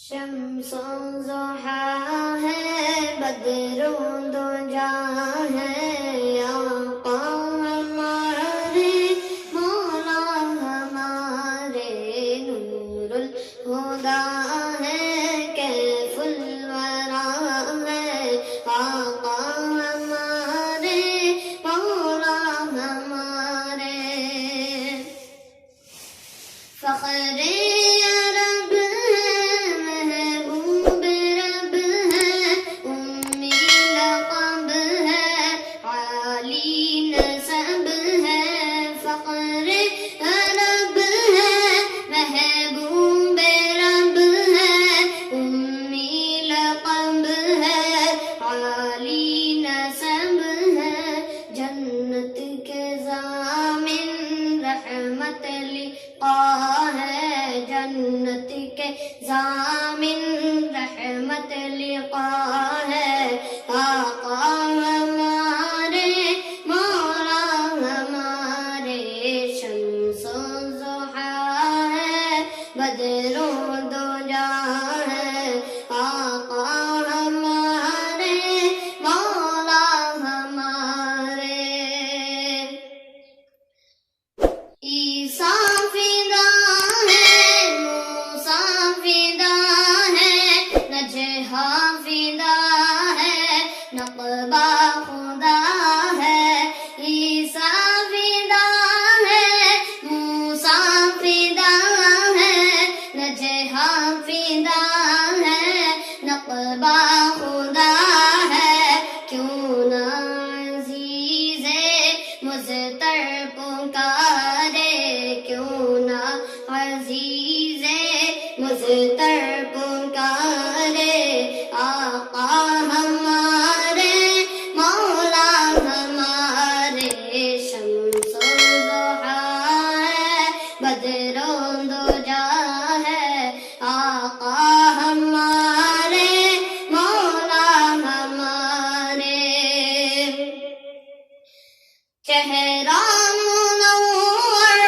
شمس و ضحا ہے، بدر و دجا ہے، آقا ہمارے مولا ہمارے نور الہدا ہے، کیف الورا ہے، آقا ہمارے مولا ہمارے فخر ہے، جنت کے ضامن رحمت لقا ہے، آقا ہمارے مولا ہمارے شمس و ضحا ہے، بدر و دجا ہے، آقا ہمارے مولا ہمارے عیسیٰ خدا ہے، کیوں نہ عزیز مضطر پکارے، کیوں نہ عزیز مضطر پکارے، آقا ہمارے مولا ہمارے شمس و ضحا ہے، بدر و دجا ہے، آقا ہمارے چہرہ منور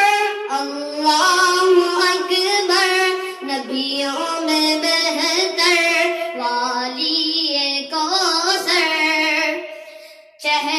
اللہ اکبر، نبیوں میں بہتر والی کوثر، چہرہ